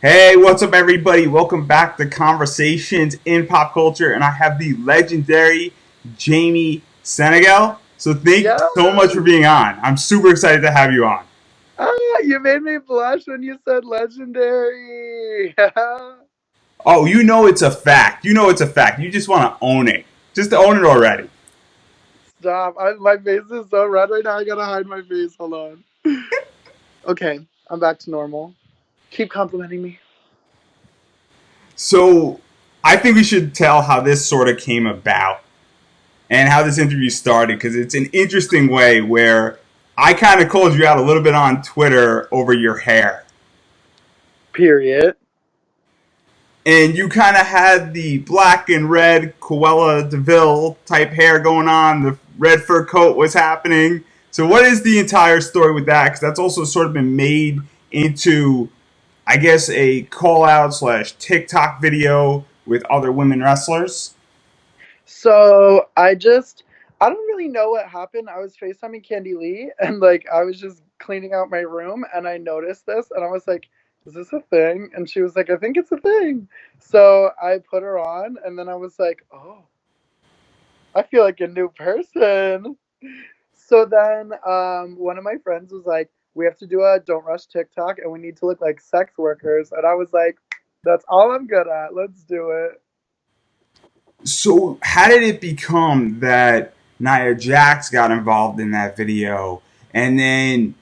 Hey, what's up, everybody? Welcome back to Conversations in Pop Culture, and I have the legendary Jamie Senegal. So, thank you Yes. so much for being on. I'm super excited to have you on. You made me blush when you said legendary. Oh, you know it's a fact. You know it's a fact. You just want to own it. Just own it already. Stop. My face is so red right now. I gotta hide my face. Hold on. Okay, I'm back to normal. Keep complimenting me. So, I think we should tell how this sort of came about and how this interview started because it's an interesting way where I kind of called you out a little bit on Twitter over your hair. Period. And you kind of had the black and red Cruella DeVille type hair going on. The red fur coat was happening. So, what is the entire story with that? Because that's also sort of been made into, I guess, a call out slash TikTok video with other women wrestlers. So I don't really know what happened. I was FaceTiming Candy Lee and like I was just cleaning out my room and I noticed this and I was like, is this a thing? And she was like, I think it's a thing. So I put her on and then I was like, oh, I feel like a new person. So then one of my friends was like, we have to do a Don't Rush TikTok and we need to look like sex workers. And I was like, that's all I'm good at. Let's do it. So, how did it become that Nia Jax got involved in that video? And then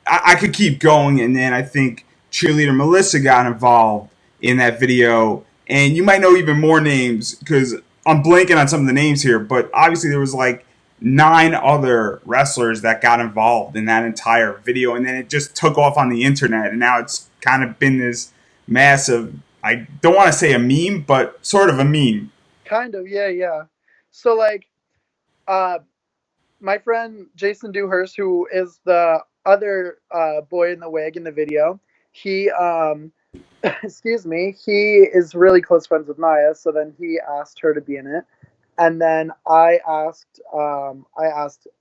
I could keep going, and then I think cheerleader Melissa got involved in that video, and you might know even more names because I'm blanking on some of the names here, but obviously there was like 9 other wrestlers that got involved in that entire video, and then it just took off on the internet, and now it's kind of been this massive. I don't want to say a meme, but sort of a meme. Kind of, yeah, yeah. So like uh my friend Jason Dewhurst, who is the other boy in the wig in the video, he excuse me, he is really close friends with Naya, so then he asked her to be in it. And then I asked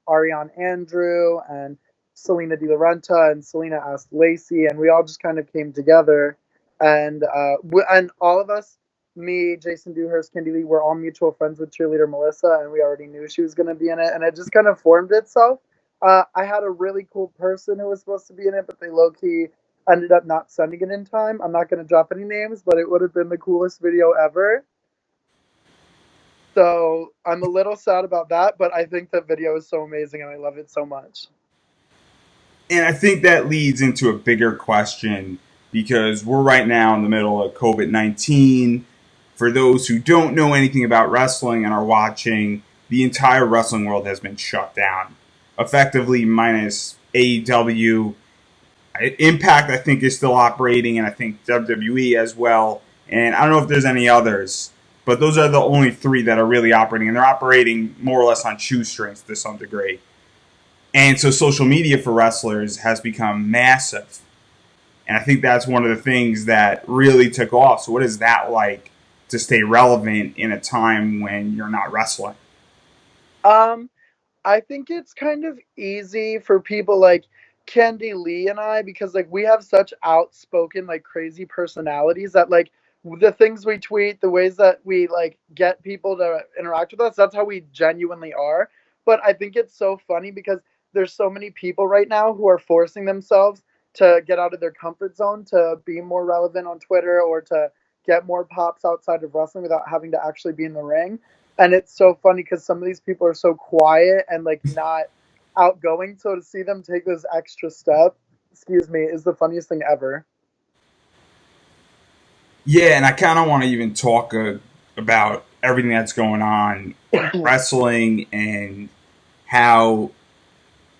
Ariane Andrew and Selena De La Renta, and Selena asked Lacey, and we all just kind of came together, and and all of us, me, Jason Dewhurst, Candy Lee, we're all mutual friends with cheerleader Melissa, and we already knew she was going to be in it, and it just kind of formed itself. I had a really cool person who was supposed to be in it, but they low key ended up not sending it in time. I'm not going to drop any names, but it would have been the coolest video ever. So I'm a little sad about that, but I think the video is so amazing and I love it so much. And I think that leads into a bigger question because we're right now in the middle of COVID-19. For those who don't know anything about wrestling and are watching, the entire wrestling world has been shut down, effectively minus AEW. Impact, I think, is still operating, and I think WWE as well. And I don't know if there's any others, but those are the only 3 that are really operating, and they're operating more or less on shoestrings to some degree. And so social media for wrestlers has become massive. And I think that's one of the things that really took off. So, what is that like to stay relevant in a time when you're not wrestling? Um, I think it's kind of easy for people like Candy Lee and I because like we have such outspoken like crazy personalities that like the things we tweet, the ways that we like get people to interact with us, that's how we genuinely are. But I think it's so funny because there's so many people right now who are forcing themselves to get out of their comfort zone to be more relevant on Twitter or to get more pops outside of wrestling without having to actually be in the ring. And it's so funny because some of these people are so quiet and like not outgoing. So to see them take this extra step, excuse me, is the funniest thing ever. Yeah, and I kind of want to even talk about everything that's going on with wrestling and how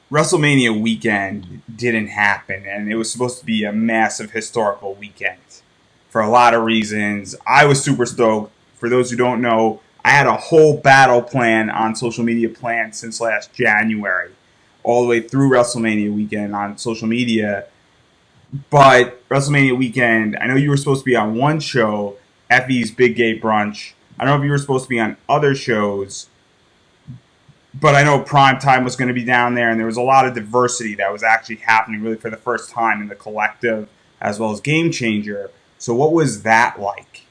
WrestleMania weekend didn't happen, and it was supposed to be a massive historical weekend for a lot of reasons. I was super stoked. For those who don't know, I had a whole battle plan on social media planned since last January, all the way through WrestleMania weekend on social media. But WrestleMania weekend, I know you were supposed to be on one show, Effie's Big Gay Brunch. I don't know if you were supposed to be on other shows, but I know prime time was going to be down there, and there was a lot of diversity that was actually happening really for the first time in the collective as well as Game Changer. So what was that like?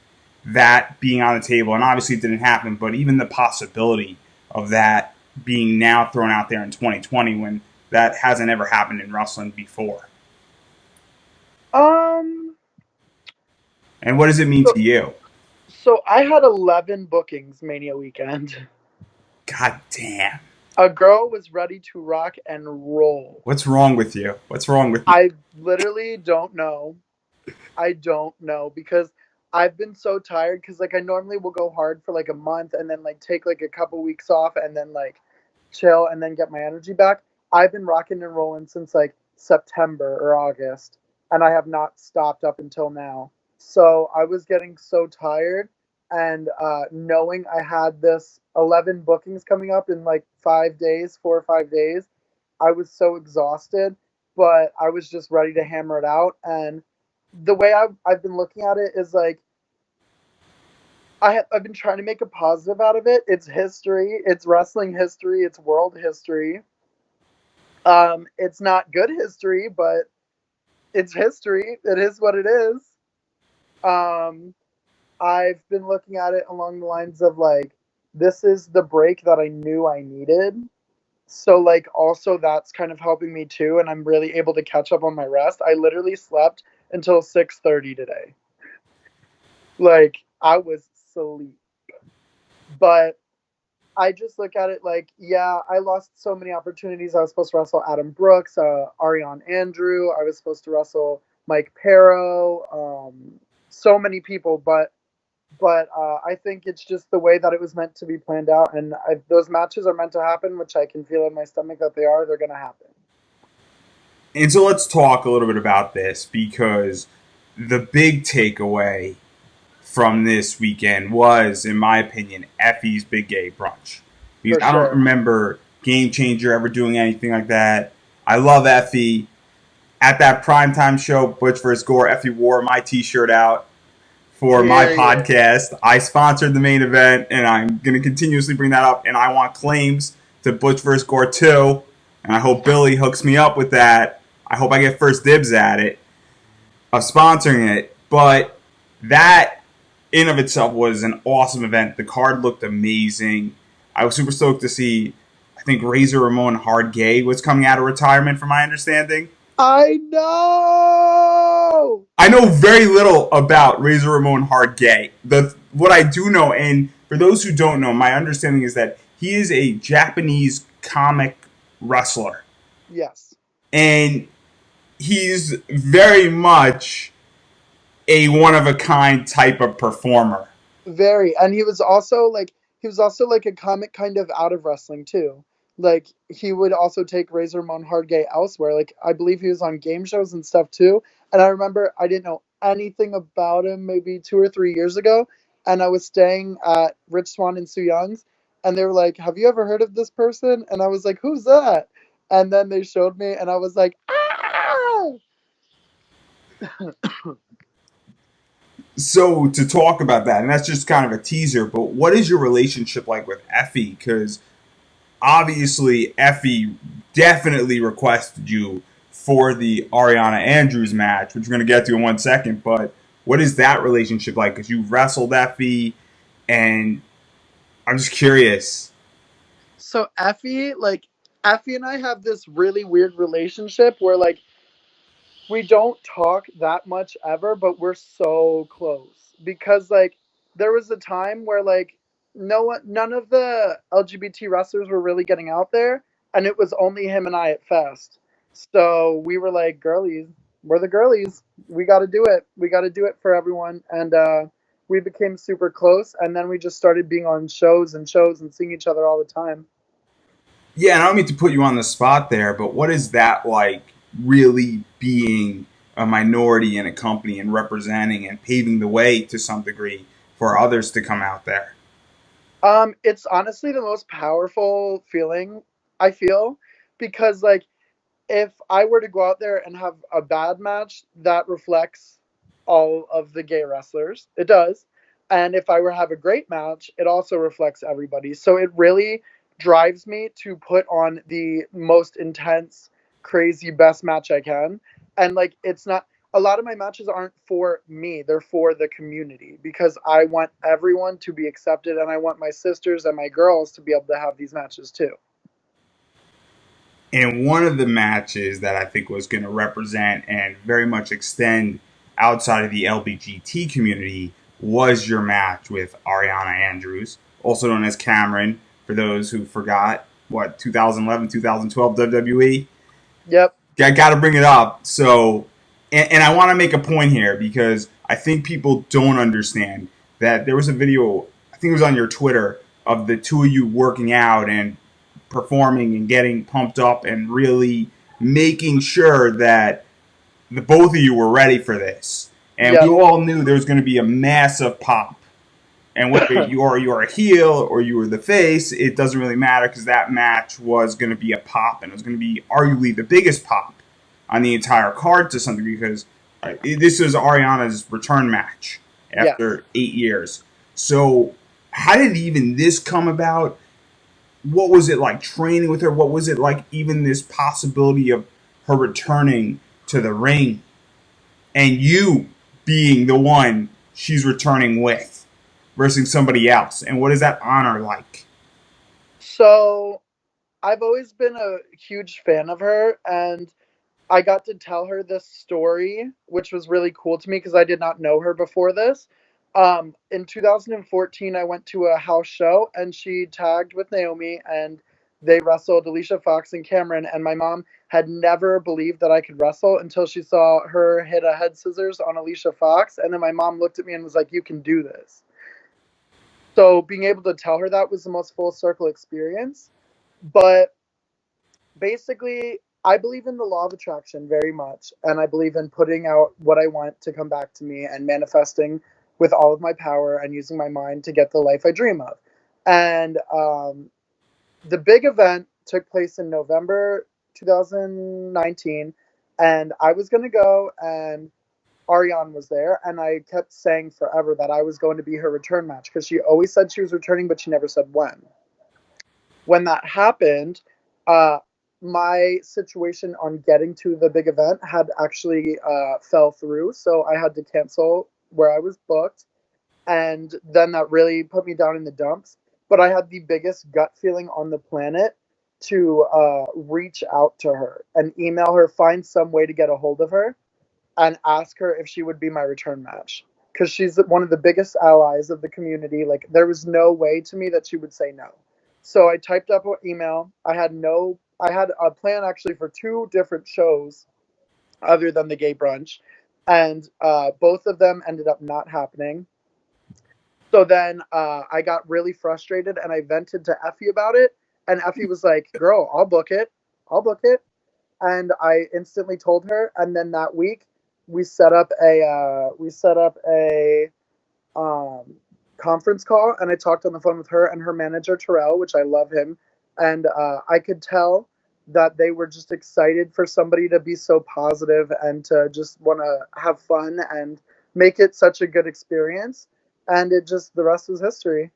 That being on the table, and obviously it didn't happen, but even the possibility of that being now thrown out there in 2020 when that hasn't ever happened in wrestling before. Um, And what does it mean so, to you? so I had 11 bookings Mania weekend. God damn. A girl was ready to rock and roll. What's wrong with you? What's wrong with you? I literally don't know. I don't know because I've been so tired because like I normally will go hard for like a month and then like take like a couple weeks off and then like chill and then get my energy back. I've been rocking and rolling since like September or August and I have not stopped up until now. So I was getting so tired and knowing I had this 11 bookings coming up in like 5 days, 4 or 5 days, I was so exhausted, but I was just ready to hammer it out. And the way I've been looking at it is like I've been trying to make a positive out of it. It's history. It's wrestling history. It's world history. It's not good history, but it's history. It is what it is. Um, I've been looking at it along the lines of like this is the break that I knew I needed. So like also that's kind of helping me too, and I'm really able to catch up on my rest. I literally slept until 6:30 today. Like I was asleep. But I just look at it like, yeah, I lost so many opportunities. I was supposed to wrestle Adam Brooks, Ariane Andrew. I was supposed to wrestle Mike Perro, so many people. But I think it's just the way that it was meant to be planned out. And those matches are meant to happen, which I can feel in my stomach that they are. They're going to happen. And so let's talk a little bit about this because the big takeaway from this weekend was, in my opinion, Effie's Big Gay Brunch. Because For I don't sure. remember Game Changer ever doing anything like that. I love Effie. At that primetime show, Butch vs. Gore, Effie wore my t shirt out for my Period. podcast. I sponsored the main event, and I'm going to continuously bring that up. And I want claims to Butch vs. Gore 2. And I hope Billy hooks me up with that. I hope I get first dibs at it, of sponsoring it. But that in of itself was an awesome event. The card looked amazing. I was super stoked to see, I think Razor Ramon Hard Gay was coming out of retirement, from my understanding. I know. I know very little about Razor Ramon Hard Gay. What I do know, and for those who don't know, my understanding is that he is a Japanese comic wrestler, Yes. and he's very much a one of a kind type of performer. Very. And he was also like a comic kind of out of wrestling too. Like he would also take Razor Ramon Hardgay elsewhere. Like I believe he was on game shows and stuff too. And I remember I didn't know anything about him maybe 2 or 3 years ago. And I was staying at Rich Swan and Sue Young's and they were like, have you ever heard of this person? And I was like, who's that? And then they showed me and I was like, ah! So to talk about that, and that's just kind of a teaser, but what is your relationship like with Effie? Because obviously Effie definitely requested you for the Ariana Andrews match, which we're going to get to in 1 second. But what is that relationship like? Because you wrestled Effie, and I'm just curious. So Effie and I have this really weird relationship where like we don't talk that much ever, but we're so close because like there was a time where like none of the LGBT wrestlers were really getting out there, and it was only him and I at Fest. So we were like, girlies, we're the girlies. We got to do it. We got to do it for everyone, and we became super close, and then we just started being on shows and seeing each other all the time. Yeah, and I don't mean to put you on the spot there, but what is that like really being a minority in a company and representing and paving the way to some degree for others to come out there? It's honestly the most powerful feeling I feel because like if I were to go out there and have a bad match, that reflects all of the gay wrestlers. It does. And if I were to have a great match, it also reflects everybody. So it really drives me to put on the most intense, crazy best match I can. And like it's not a lot of my matches aren't for me, they're for the community because I want everyone to be accepted and I want my sisters and my girls to be able to have these matches too. And one of the matches that I think was going to represent and very much extend outside of the LBGT community was your match with Ariana Andrews, also known as Cameron, for those who forgot what 2011, 2012 WWE. Yep. I got to bring it up. So, and I want to make a point here because I think people don't understand that there was a video, I think it was on your Twitter, of the two of you working out and performing and getting pumped up and really making sure that the both of you were ready for this. And we Yep. all knew there was going to be a massive pop. And whether you're a heel or you were the face, it doesn't really matter because that match was going to be a pop, and it was going to be arguably the biggest pop on the entire card to some degree because this was Ariana's return match Yes. after 8 years. So, how did even this come about? What was it like training with her? What was it like even this possibility of her returning to the ring and you being the one she's returning with versus somebody else? And what is that honor like? So I've always been a huge fan of her, and I got to tell her this story, which was really cool to me because I did not know her before this. In 2014, I went to a house show and she tagged with Naomi and they wrestled Alicia Fox and Cameron. And my mom had never believed that I could wrestle until she saw her hit a head scissors on Alicia Fox. And then my mom looked at me and was like, "You can do this." So being able to tell her that was the most full circle experience. But basically, I believe in the law of attraction very much, and I believe in putting out what I want to come back to me and manifesting with all of my power and using my mind to get the life I dream of. And the big event took place in November 2019, and I was going to go, and Ariane was there, and I kept saying forever that I was going to be her return match because she always said she was returning, but she never said when. When that happened, uh, my situation on getting to the big event had actually fell through, so I had to cancel where I was booked, and then that really put me down in the dumps. But I had the biggest gut feeling on the planet to reach out to her and email her, find some way to get a hold of her, and ask her if she would be my return match. Because she's one of the biggest allies of the community. Like, there was no way to me that she would say no. So I typed up an email. I had a plan actually for two different shows other than the gay brunch. And both of them ended up not happening. So then I got really frustrated and I vented to Effie about it. And Effie was like, "Girl, I'll book it. I'll book it." And I instantly told her. And then that week, we set up a um, conference call, and I talked on the phone with her and her manager Terrell, which I love him, and I could tell that they were just excited for somebody to be so positive and to just want to have fun and make it such a good experience. And it just the rest was history.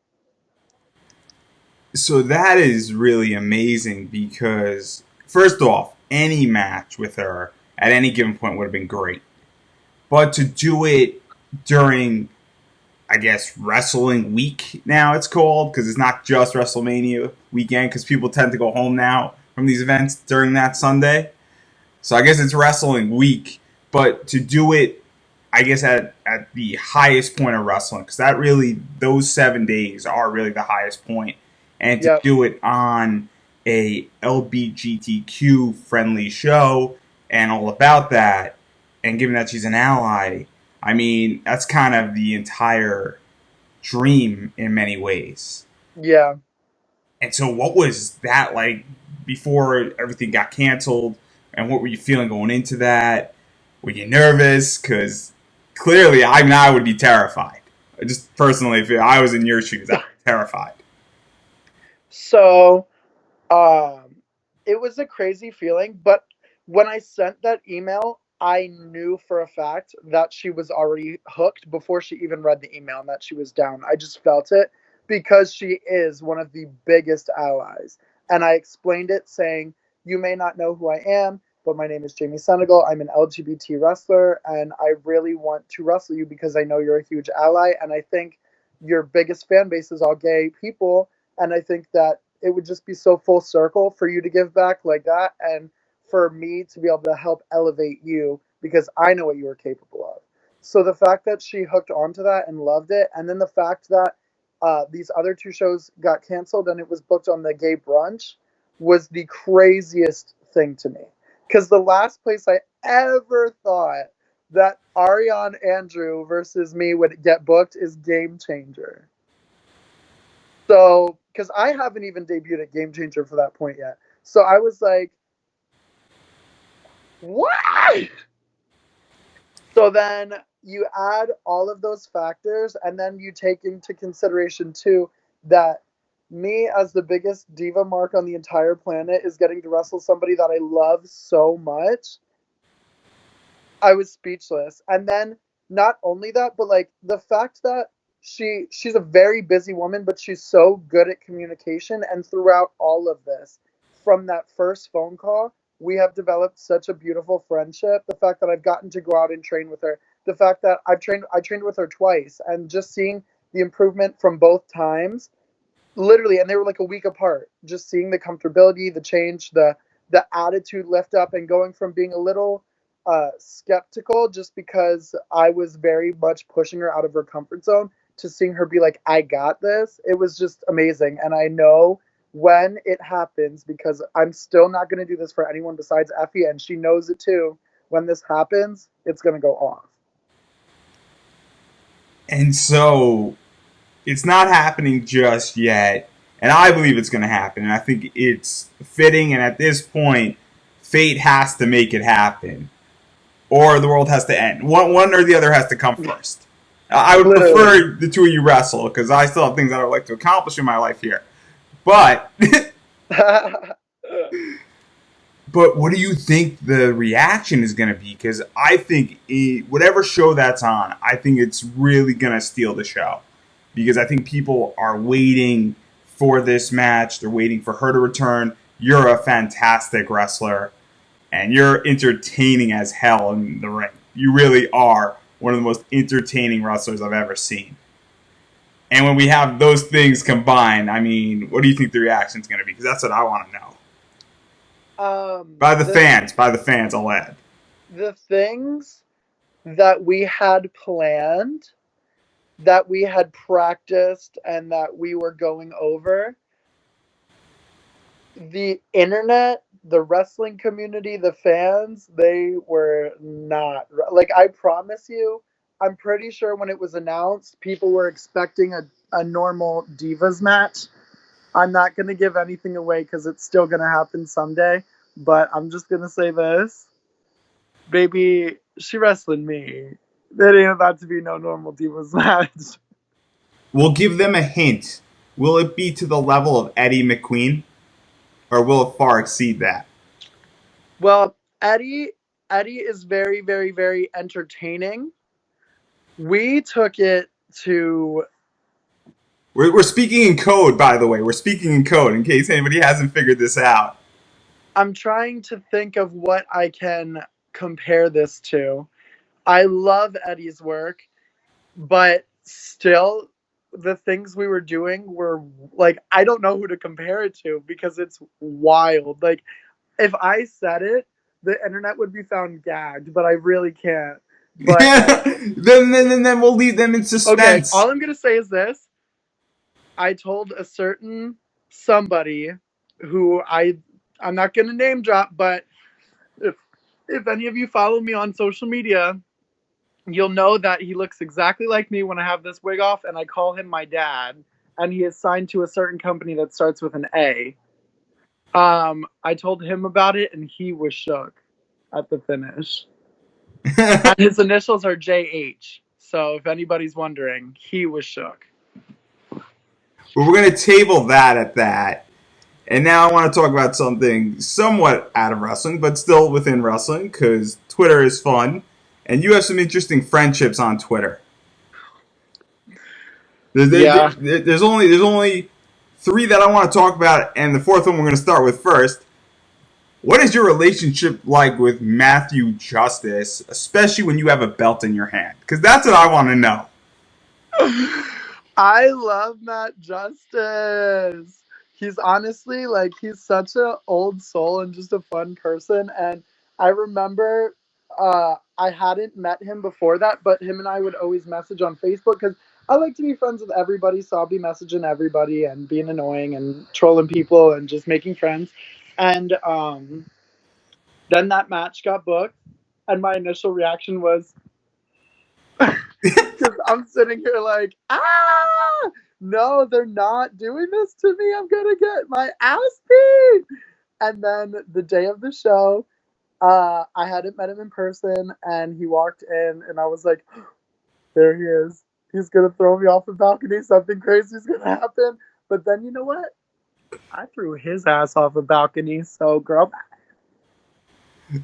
So that is really amazing because, first off, any match with her at any given point would have been great. But to do it during, I guess, Wrestling Week now it's called because it's not just WrestleMania weekend because people tend to go home now from these events during that Sunday. So I guess it's Wrestling Week. But to do it, I guess, at the highest point of wrestling, because that really, those 7 days are really the highest point. And to Yep. do it on a LBGTQ friendly show and all about that, and given that she's an ally, I mean, that's kind of the entire dream in many ways. Yeah. And so, what was that like before everything got canceled? And what were you feeling going into that? Were you nervous? Because clearly, I mean, I would be terrified. Just personally, if I was in your shoes, I'd be terrified. So Um, it was a crazy feeling, but when I sent that email, I knew for a fact that she was already hooked before she even read the email and that she was down. I just felt it because she is one of the biggest allies. And I explained it saying, "You may not know who I am. but my name is Jamie Senegal. I'm an LGBT wrestler, and I really want to wrestle you because I know you're a huge ally, and I think your biggest fan base is all gay people, and I think that it would just be so full circle for you to give back like that, and for me to be able to help elevate you because I know what you are capable of. So the fact that she hooked onto that and loved it, and then the fact that these other two shows got canceled and it was booked on the gay brunch was the craziest thing to me. Because the last place I ever thought that Ariane Andrew versus me would get booked is Game Changer. So, because I haven't even debuted at Game Changer for that point yet. So I was like, what? So then you add all of those factors, and then you take into consideration too that me, as the biggest diva mark on the entire planet, is getting to wrestle somebody that I love so much. I was speechless. And then not only that, but like the fact that she's a very busy woman, but she's so good at communication. And throughout all of this, from that first phone call, we have developed such a beautiful friendship. The fact that I've gotten to go out and train with her, the fact that I trained with her twice, and just seeing the improvement from both times, literally, and they were like a week apart. Just seeing the comfortability, the change, the attitude lift up, and going from being a little skeptical just because I was very much pushing her out of her comfort zone to seeing her be like, I got this. It was just amazing. And I know when it happens, because I'm still not going to do this for anyone besides Effie, and she knows it too. When this happens, it's going to go off. And so it's not happening just yet. And I believe it's going to happen. And I think it's fitting. And at this point, fate has to make it happen. Or the world has to end. One or the other has to come first. I would Literally. prefer the two of you wrestle because I still have things that I would like to accomplish in my life here. But but what do you think the reaction is going to be? Because I think whatever show that's on, I think it's really going to steal the show. Because I think people are waiting for this match. They're waiting for her to return. You're a fantastic wrestler, and you're entertaining as hell in the ring. You really are one of the most entertaining wrestlers I've ever seen. And when we have those things combined, I mean, what do you think the reaction is going to be? Because that's what I want to know. um By the the fans, I'll add. the things that we had planned, that we had practiced, and that we were going over, the internet, the wrestling community, the fans, they were not like, I promise you. I'm pretty sure when it was announced, people were expecting a normal Divas match. I'm not going to give anything away because it's still going to happen someday, but I'm just going to say this. Baby, she wrestling me. That ain't about to be no normal Divas match. We'll give them a hint. Will it be to the level of Eddie McQueen, or will it far exceed that? Well, Eddie is very, very, very entertaining. We took it to. We're speaking in code, by the way. We're speaking in code in case anybody hasn't figured this out. I'm trying to think of what I can compare this to. I love Eddie's work, but still, the things we were doing were like, I don't know who to compare it to because it's wild. Like, if I said it, the internet would be found gagged, but I really can't. But then we'll leave them in okay, suspense. all I'm gonna say is this: I told a certain somebody who I'm not gonna name drop, but if if any of you follow me on social media, you'll know that he looks exactly like me when I have this wig off, and I call him my dad. And he is signed to a certain company that starts with an A. I told him about it, and he was shook at the finish. And his initials are JH. So if anybody's wondering, he was shook. But we're going to table that at that. And now I want to talk about something somewhat out of wrestling, but still within wrestling, because Twitter is fun, and you have some interesting friendships on Twitter. Yeah. There's only three that I want to talk about, and the fourth one we're going to start with first. What is your relationship like with Matthew Justice, especially when you have a belt in your hand? Because that's what I want to know. I love Matt Justice. He's honestly like he's such an old soul and just a fun person. And I remember I hadn't met him before that, but him and I would always message on Facebook because I like to be friends with everybody. So I'll be messaging everybody and being annoying and trolling people and just making friends. And then that match got booked, and my initial reaction was, because I'm sitting here like, no, they're not doing this to me. I'm gonna get my ass beat. And then the day of the show, I hadn't met him in person, and he walked in, and I was like, there he is. He's gonna throw me off the balcony. Something crazy is gonna happen. But then you know what? I threw his ass off a balcony. So, girl,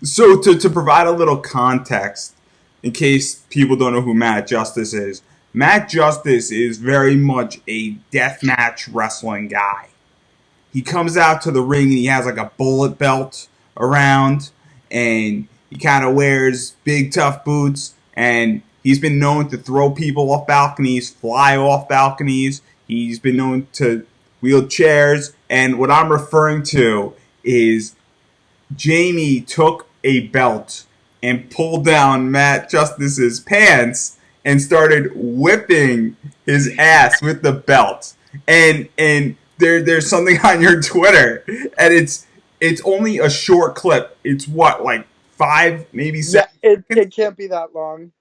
So to provide a little context, in case people don't know who Matt Justice is, Matt Justice is very much a deathmatch wrestling guy. He comes out to the ring and he has like a bullet belt around, and he kind of wears big tough boots, and he's been known to throw people off balconies, fly off balconies. He's been known to wheel chairs, and what I'm referring to is Jamie took a belt and pulled down Matt Justice's pants and started whipping his ass with the belt. And there's something on your Twitter, and it's only a short clip. It's what, like 5 maybe yeah, 7 seconds, it can't be that long.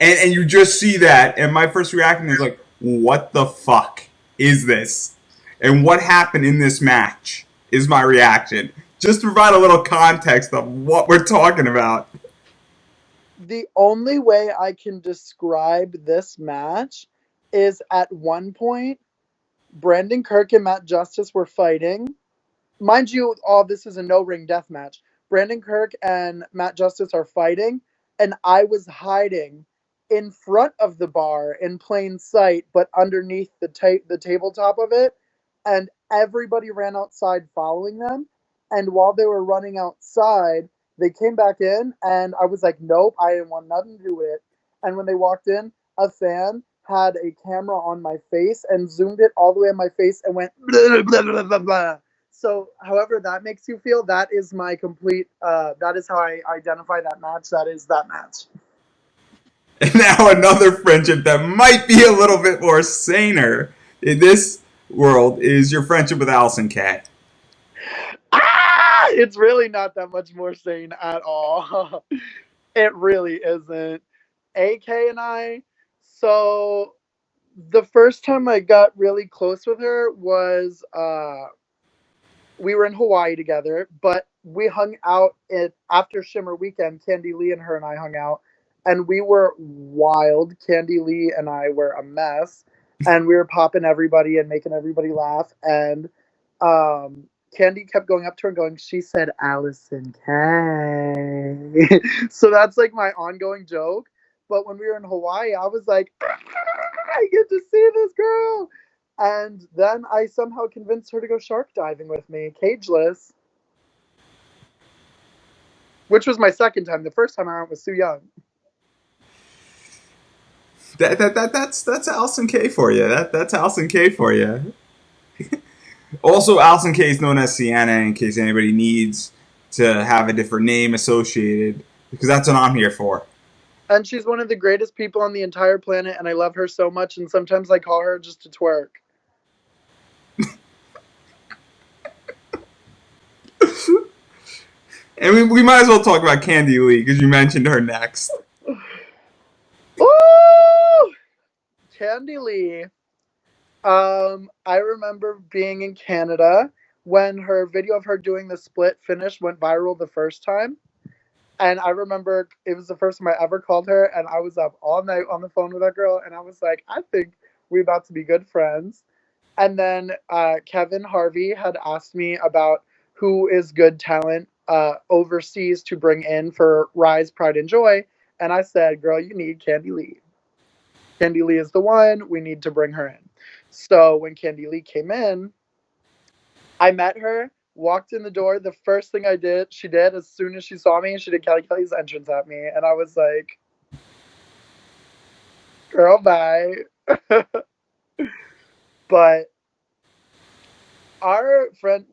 and you just see that, and my first reaction is like, what the fuck is this? And what happened in this match is my reaction. Just to provide a little context of what we're talking about. The only way I can describe this match is at one point, Brandon Kirk and Matt Justice were fighting. Mind you, all this is a no ring death match. Brandon Kirk and Matt Justice are fighting, and I was hiding in front of the bar in plain sight, but underneath the tabletop of it, and everybody ran outside following them. And while they were running outside, they came back in, and I was like, "Nope, I didn't want nothing to do with it." And when they walked in, a fan had a camera on my face and zoomed it all the way on my face and went blah, blah, blah, blah, blah. So, however that makes you feel, that is my complete. That is how I identify that match. That is that match. And now another friendship that might be a little bit more saner in this world is your friendship with Allison Kay. It's really not that much more sane at all. It really isn't. AK and I. So the first time I got really close with her was we were in Hawaii together, but we hung out after Shimmer weekend. Candy Lee and her and I hung out, and we were wild. Candy Lee and I were a mess, and we were popping everybody and making everybody laugh. And Candy kept going up to her and going, "She said Allison Kay." So that's like my ongoing joke. But when we were in Hawaii, I was like, I get to see this girl. And then I somehow convinced her to go shark diving with me, cageless, which was my second time. The first time I went was Sue Young. That's Allison Kay for you. That's Allison Kay for you. Also, Allison Kay is known as Sienna in case anybody needs to have a different name associated, because that's what I'm here for. And she's one of the greatest people on the entire planet, and I love her so much. And sometimes I call her just to twerk. And we might as well talk about Candy Lee because you mentioned her next. Ooh! Candy Lee. I remember being in Canada when her video of her doing the split finish went viral the first time. And I remember it was the first time I ever called her, and I was up all night on the phone with that girl, and I was like, I think we're about to be good friends. And then Kevin Harvey had asked me about who is good talent overseas to bring in for Rise, Pride, and Joy. And I said, girl, you need Candy Lee. Candy Lee is the one. We need to bring her in. So when Candy Lee came in, I met her. walked in the door. The first thing she did as soon as she saw me, she did Kelly's entrance at me, and I was like, "Girl, bye." But our friend,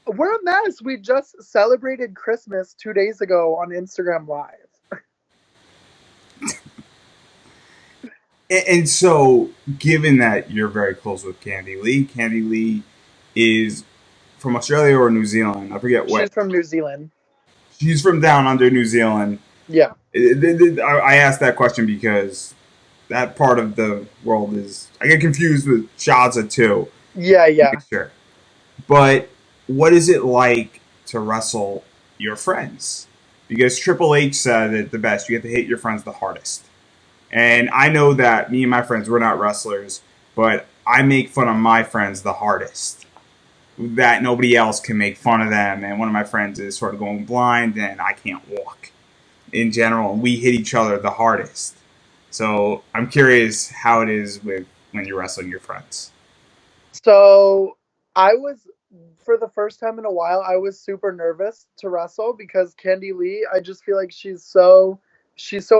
we're a mess. We just celebrated Christmas 2 days ago on Instagram Live. And so, given that you're very close with Candy Lee is from Australia or New Zealand. I forget She's what. from New Zealand. She's from down under New Zealand. Yeah. I asked that question because that part of the world is. I get confused with Shaza too. Yeah, yeah. Mixture. But what is it like to wrestle your friends? Because Triple H said it the best. You have to hit your friends the hardest. And I know that me and my friends, we're not wrestlers, but I make fun of my friends the hardest. That nobody else can make fun of them. And one of my friends is sort of going blind and I can't walk in general. And we hit each other the hardest. So I'm curious how it is with when you're wrestling your friends. So I was, for the first time in a while, I was super nervous to wrestle because Candy Lee, I just feel like she's so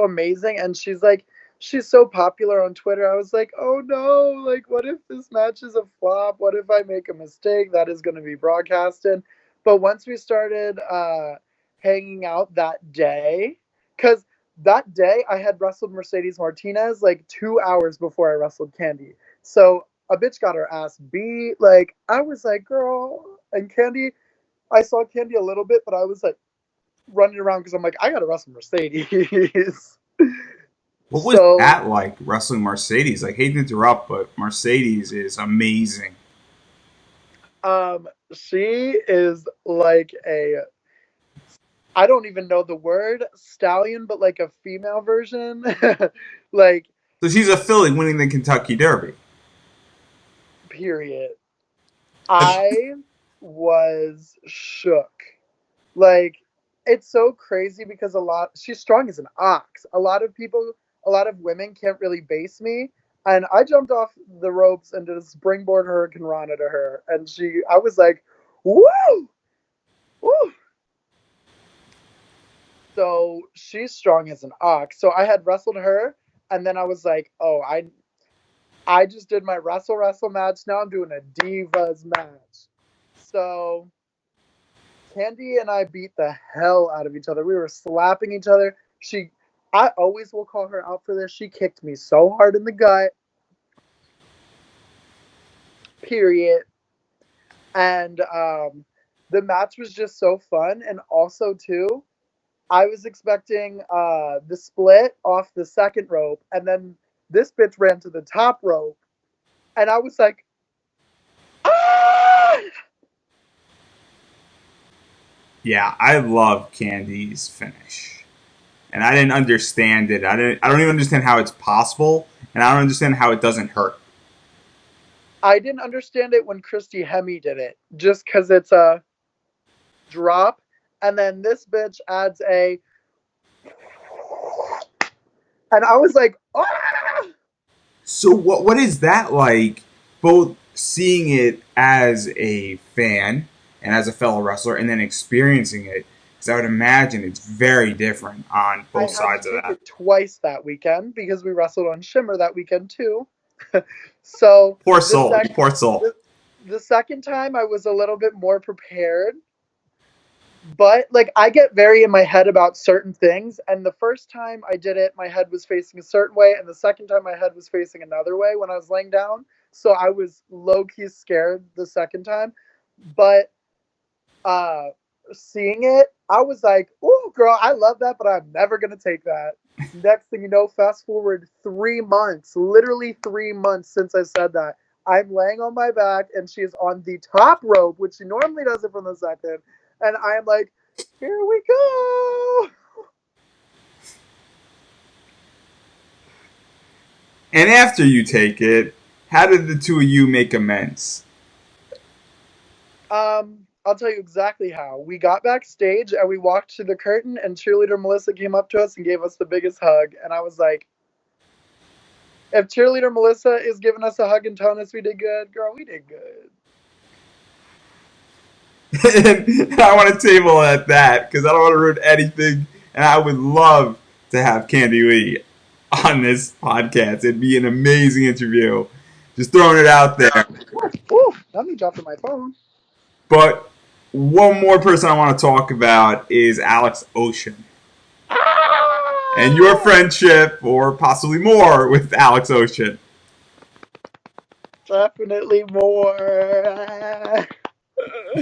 amazing, and she's so popular on Twitter. I was like, oh no, like what if this match is a flop? What if I make a mistake that is going to be broadcasted? But once we started hanging out that day, because that day I had wrestled Mercedes Martinez like 2 hours before I wrestled Candy. So a bitch got her ass beat. Like I was like, girl, and Candy. I saw Candy a little bit, but I was like running around because I'm like, I gotta wrestle Mercedes. What was So, that like wrestling Mercedes? I hate to interrupt, but Mercedes is amazing. she is like a, I don't even know the word stallion, but like a female version. Like, So she's a filly winning the Kentucky Derby. period. I was shook. Like it's so crazy because she's strong as an ox. A lot of women can't really base me. And I jumped off the ropes and did a springboard Hurricane Rana to her. And I was like, woo, woo. So she's strong as an ox. So I had wrestled her. And then I was like, oh, I just did my wrestle match. Now I'm doing a divas match. So Candy and I beat the hell out of each other. We were slapping each other. I always will call her out for this. She kicked me so hard in the gut, period. And the match was just so fun. And also, too, I was expecting the split off the second rope. And then this bitch ran to the top rope. And I was like, ah! Yeah, I love Candy's finish, and I didn't understand it. I don't even understand how it's possible, and I don't understand how it doesn't hurt. I didn't understand it when Christy Hemme did it, just because it's a drop. And then this bitch adds a, and I was like, ah! So what is that like? Both seeing it as a fan and as a fellow wrestler, and then experiencing it, because I would imagine it's very different on I both had to sides of take that. it twice that weekend because we wrestled on Shimmer that weekend too. So Poor the soul, sec poor soul. the, the second time I was a little bit more prepared, but like I get very in my head about certain things, and the first time I did it my head was facing a certain way, and the second time my head was facing another way when I was laying down. So I was low key scared the second time. But uh seeing it, I was like, "Ooh, girl, I love that, but I'm never gonna take that." Next thing you know, fast forward 3 months, literally 3 months since I said that. I'm laying on my back, and she is on the top rope, which she normally does it from the second, and I'm like, "Here we go." And after you take it, how did the two of you make amends? I'll tell you exactly how. We got backstage and we walked to the curtain, and cheerleader Melissa came up to us and gave us the biggest hug, and I was like, if cheerleader Melissa is giving us a hug and telling us we did good, girl, we did good. And I want to table at that because I don't want to ruin anything. And I would love to have Candy Lee on this podcast. It'd be an amazing interview. Just throwing it out there. Ooh, let me drop my phone. But one more person I want to talk about is Alex Ocean and your Ah! friendship, or possibly more, with Alex Ocean. Definitely more.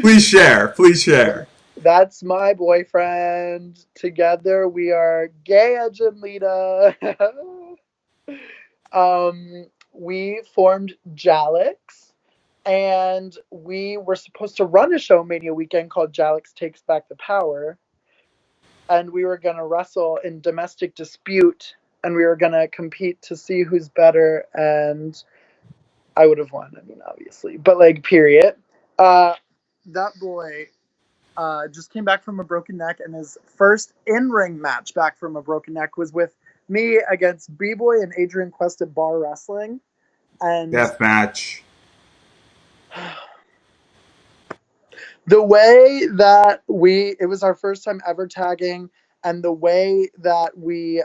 Please share. Please share. That's my boyfriend. Together we are gay agent Lita. We formed Jalix, and we were supposed to run a show Mania weekend called Jalix Takes Back the Power, and we were gonna wrestle in domestic dispute, and we were gonna compete to see who's better, and I would have won. I mean, obviously, but like, period. Uh, that boy just came back from a broken neck, and his first in-ring match back from a broken neck was with me against B-Boy and Adrian Quest at Bar Wrestling. And Death match. the way that it was our first time ever tagging, and the way that we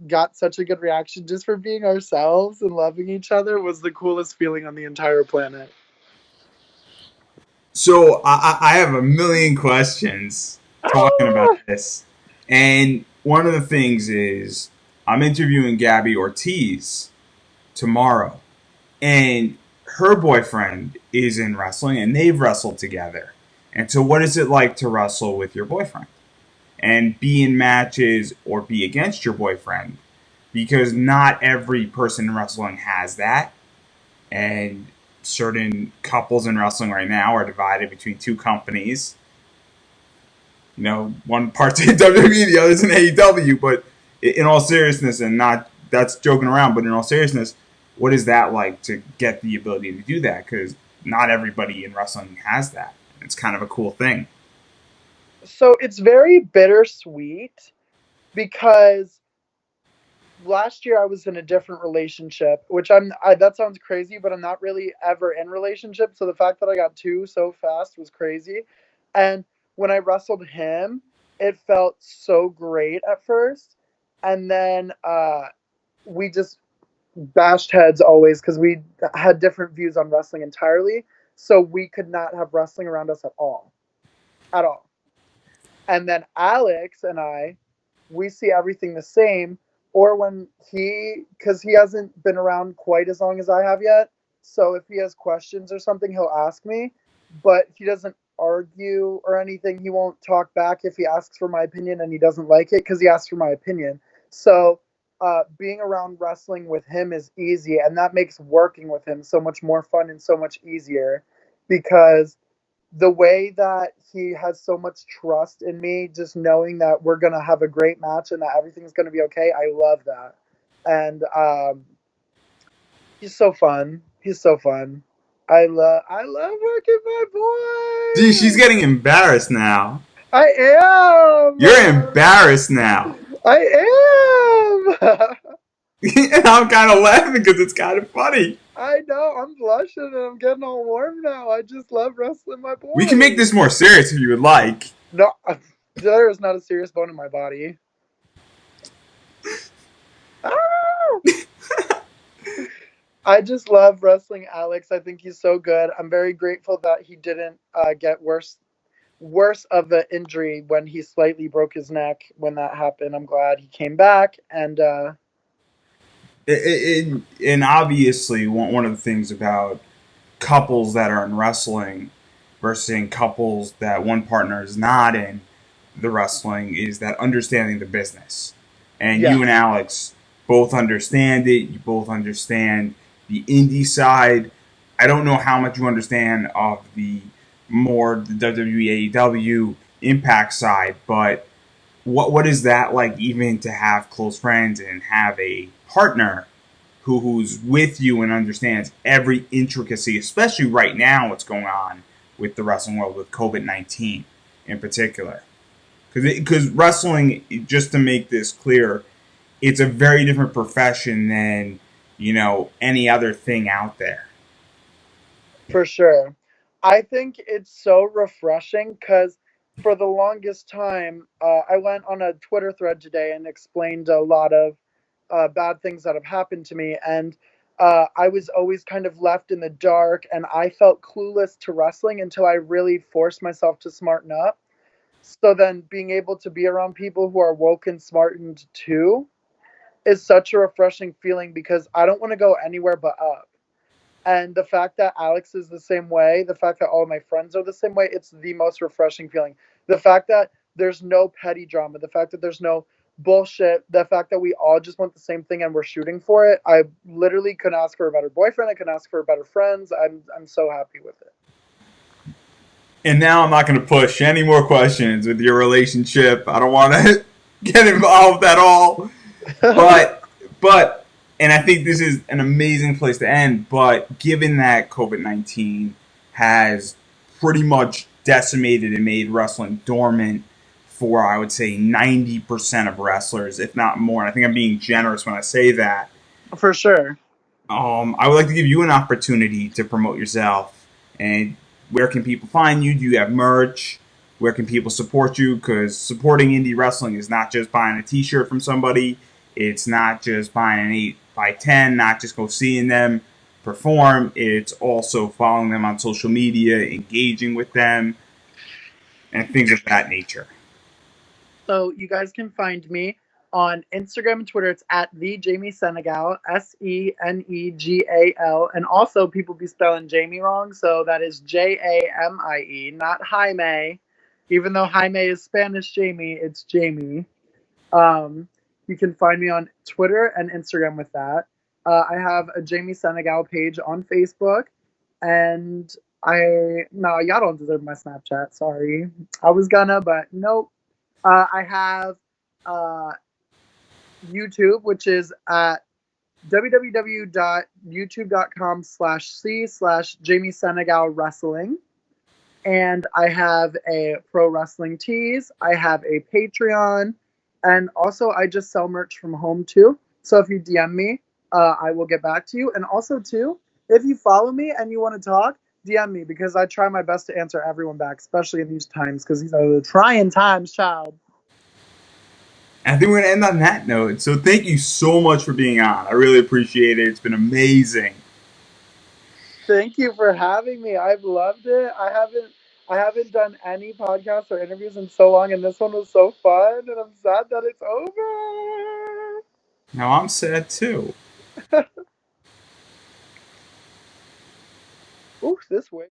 got such a good reaction just for being ourselves and loving each other was the coolest feeling on the entire planet. So I have a million questions talking about Ah! this. And one of the things is I'm interviewing Gabby Ortiz tomorrow. And her boyfriend is in wrestling and they've wrestled together. And so what is it like to wrestle with your boyfriend? And be in matches or be against your boyfriend? Because not every person in wrestling has that. And certain couples in wrestling right now are divided between two companies. You know, one part's in WWE, the other's in AEW. But in all seriousness, and not that's joking around, but in all seriousness, what is that like to get the ability to do that? Because not everybody in wrestling has that. It's kind of a cool thing. So it's very bittersweet because last year I was in a different relationship, which that sounds crazy, but I'm not really ever in relationships. So the fact that I got two so fast was crazy. And when I wrestled him, it felt so great at first. And then we just bashed heads always because we had different views on wrestling entirely. So we could not have wrestling around us at all. At all. And then Alex and we see everything the same. Or when because he hasn't been around quite as long as I have yet. So if he has questions or something, he'll ask me. But he doesn't argue or anything. He won't talk back if he asks for my opinion and he doesn't like it because he asked for my opinion. So being around wrestling with him is easy. And that makes working with him so much more fun and so much easier because the way that he has so much trust in me, just knowing that we're gonna have a great match and that everything's gonna be okay, I love that. And he's so fun. He's so fun. I love working my Gee, she's boy. getting embarrassed now. I You're am. embarrassed now. I am. And I'm kind of laughing because it's kind of funny. I know. I'm blushing and I'm getting all warm now. I just love wrestling my We can make boy. this more serious if you would like. No, there is not a serious bone in my body. Ah! I just love wrestling Alex. I think he's so good. I'm very grateful that he didn't get worse of an injury when he slightly broke his neck when that happened. I'm glad he came back and And obviously, one of the things about couples that are in wrestling versus in couples that one partner is not in the wrestling is that understanding the business. And you and yes, Alex both understand it. You both understand the indie side. I don't know how much you understand of the more the WWE AEW Impact side, but what is that like even to have close friends and have a partner who's with you and understands every intricacy, especially right now what's going on with the wrestling world with COVID-19 in particular. Because wrestling, just to make this clear, it's a very different profession than any other thing out there. for sure. I think it's so refreshing because for the longest time, I went on a Twitter thread today and explained a lot of bad things that have happened to me. And I was always kind of left in the dark, and I felt clueless to wrestling until I really forced myself to smarten up. So then being able to be around people who are woke and smartened too is such a refreshing feeling because I don't want to go anywhere but up. And the fact that Alex is the same way, the fact that all of my friends are the same way, it's the most refreshing feeling. The fact that there's no petty drama, the fact that there's no bullshit, the fact that we all just want the same thing and we're shooting for it. I literally couldn't ask for a better boyfriend. I couldn't ask for better friends. I'm so happy with And now I'm not going to push any more questions with your relationship. I don't want to get involved at all. it. But and I think this is an amazing place to end. But given that COVID-19 has pretty much decimated and made wrestling dormant for, I would say, 90% of wrestlers, if not more. And I think I'm being generous when I say that. For sure. I would like to give you an opportunity to promote yourself. And where can people find you? Do you have merch? Where can people support you? Because supporting indie wrestling is not just buying a T-shirt from somebody. It's not just buying an 8x10. Not just go seeing them perform. It's also following them on social media, engaging with them, and things of that nature. So you guys can find me on Instagram and Twitter. It's at the Jamie Senegal, Senegal, and also people be spelling Jamie wrong, so that is Jamie, not Jaime. Even though Jaime is Spanish, Jamie, it's Jamie. Um, you can find me on Twitter and Instagram with that. I have a Jamie Senegal page on Facebook, and I no, y'all don't deserve my Snapchat. Sorry, I was gonna, but nope. I have uh, YouTube, which is at www.youtube.com/c/Jamie Senegal Wrestling. And I have a pro wrestling tees. I have a Patreon. And also, I just sell merch from home too. So if you DM me, I will get back to you. And also, too, if you follow me and you want to talk, DM me because I try my best to answer everyone back, especially in these times because these are the trying times, child. And I think we're going to end on that note. So thank you so much for being on. I really appreciate it. It's been amazing. Thank you for having me. I've loved it. I haven't done any podcasts or interviews in so long, and this one was so fun. And I'm sad that it's over. Now I'm sad too. Ooh, this way.